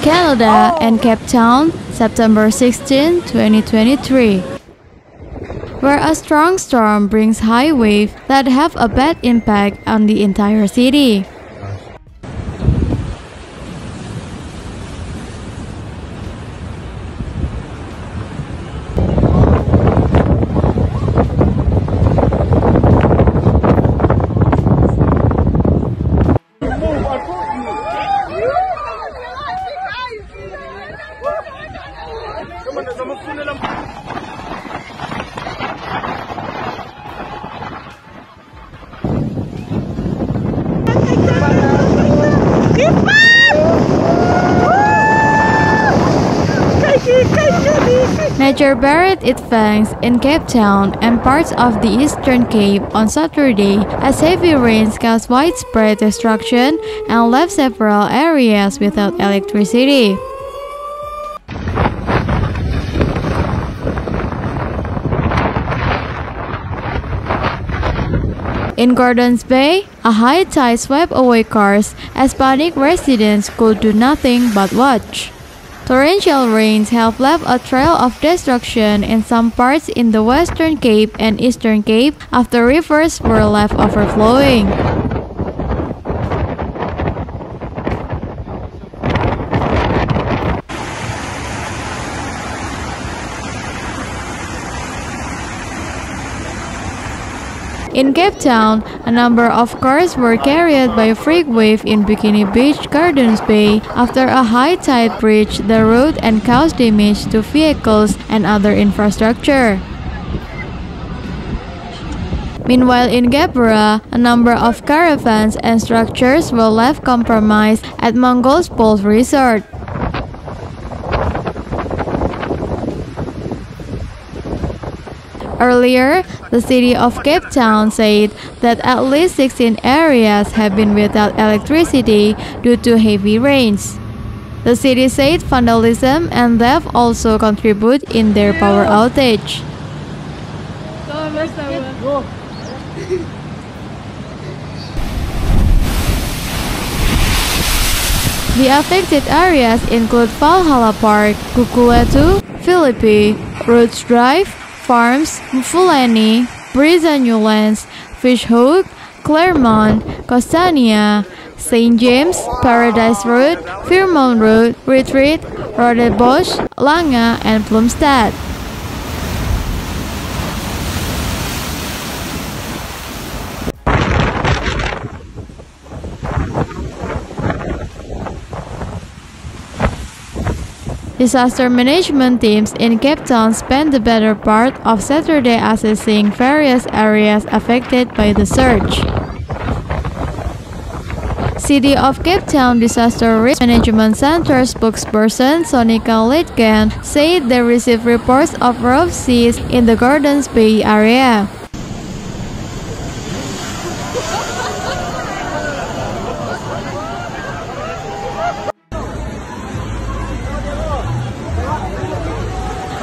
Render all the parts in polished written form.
Canada and Cape Town, September 16, 2023. Where a strong storm brings high waves that have a bad impact on the entire city. Nature buried its fangs in Cape Town and parts of the Eastern Cape on Saturday as heavy rains caused widespread destruction and left several areas without electricity. In Gardens Bay, a high tide swept away cars as panicked residents could do nothing but watch. Torrential rains have left a trail of destruction in some parts in the Western Cape and Eastern Cape after rivers were left overflowing. In Cape Town, a number of cars were carried by a freak wave in Bikini Beach, Gardens Bay after a high tide breached the road and caused damage to vehicles and other infrastructure. Meanwhile, in Gabbera, a number of caravans and structures were left compromised at Mongol's Pole Resort. Earlier, the city of Cape Town said that at least 16 areas have been without electricity due to heavy rains. The city said vandalism and theft also contribute in their power outage. The affected areas include Valhalla Park, Kukuletu, Philippi, Rhodes Drive, Farms, Mufuleni, Brisa Newlands, Fishhook, Claremont, Costania, St. James, Paradise Road, Fairmount Road, Retreat, Rodebosch, Langa, and Plumstead. Disaster management teams in Cape Town spent the better part of Saturday assessing various areas affected by the surge. City of Cape Town Disaster Risk Management Center spokesperson Sonika Litgen said they received reports of rough seas in the Gardens Bay area.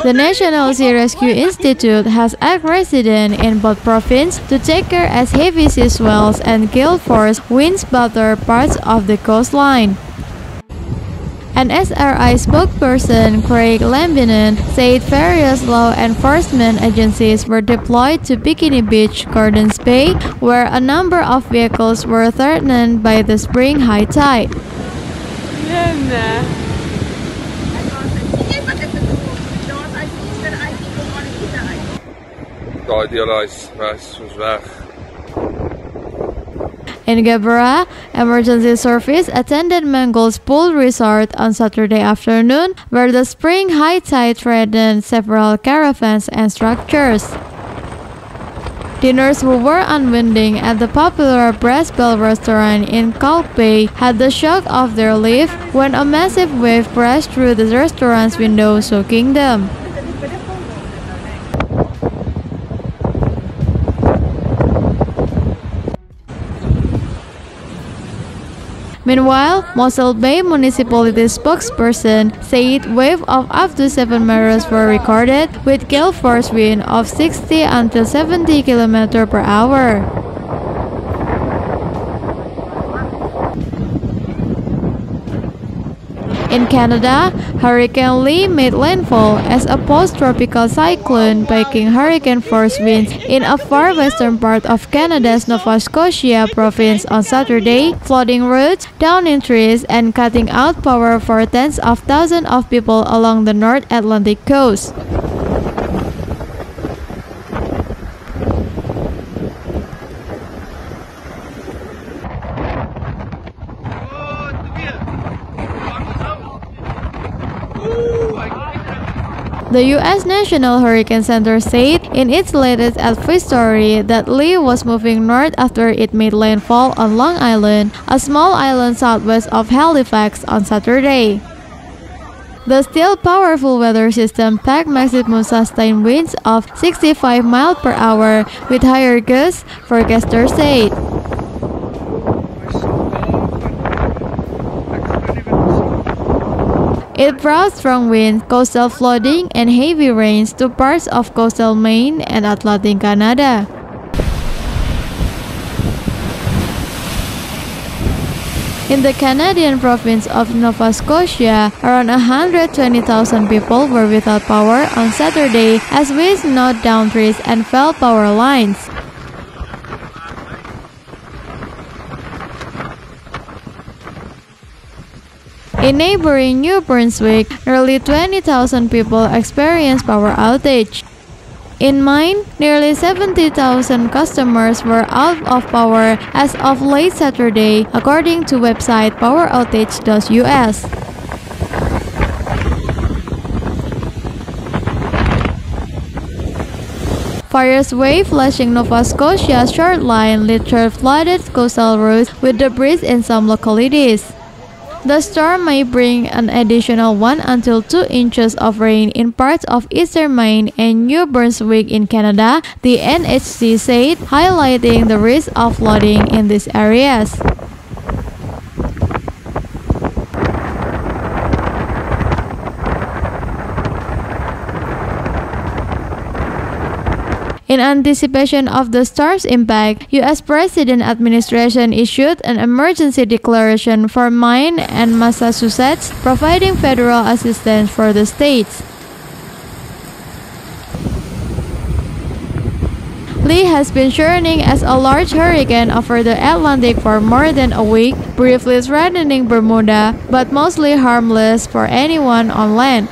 The National Sea Rescue Institute has asked residents in both provinces to take care as heavy sea swells and gale force winds batter parts of the coastline. An SRI spokesperson, Craig Lambinen, said various law enforcement agencies were deployed to Bikini Beach, Gardens Bay, where a number of vehicles were threatened by the spring high tide. In Gabbera, emergency service attended Mongol's Pole Resort on Saturday afternoon, where the spring high tide threatened several caravans and structures. Diners who were unwinding at the popular Brass Bell restaurant in Kalk Bay had the shock of their life when a massive wave crashed through the restaurant's window, soaking them. Meanwhile, Mossel Bay Municipality spokesperson said waves of up to 7 meters were recorded with gale force wind of 60 until 70 km per hour. In Canada, Hurricane Lee made landfall as a post-tropical cyclone, bringing hurricane force winds in a far western part of Canada's Nova Scotia province on Saturday, flooding roads, downing trees, and cutting out power for tens of thousands of people along the North Atlantic coast. The U.S. National Hurricane Center said in its latest advisory that Lee was moving north after it made landfall on Long Island, a small island southwest of Halifax, on Saturday. The still powerful weather system packed maximum sustained winds of 65 miles per hour with higher gusts, forecasters said. It brought strong winds, coastal flooding, and heavy rains to parts of coastal Maine and Atlantic Canada. In the Canadian province of Nova Scotia, around 120,000 people were without power on Saturday as winds knocked down trees and felled power lines. In neighboring New Brunswick, nearly 20,000 people experienced power outage. In Maine, nearly 70,000 customers were out of power as of late Saturday, according to website poweroutage.us. Fires wave flashing Nova Scotia's shoreline literally flooded coastal roads with debris in some localities. The storm may bring an additional 1 until 2 inches of rain in parts of eastern Maine and New Brunswick in Canada, the NHC said, highlighting the risk of flooding in these areas. In anticipation of the storm's impact, U.S. President administration issued an emergency declaration for Maine and Massachusetts, providing federal assistance for the states. Lee has been churning as a large hurricane over the Atlantic for more than a week, briefly threatening Bermuda, but mostly harmless for anyone on land.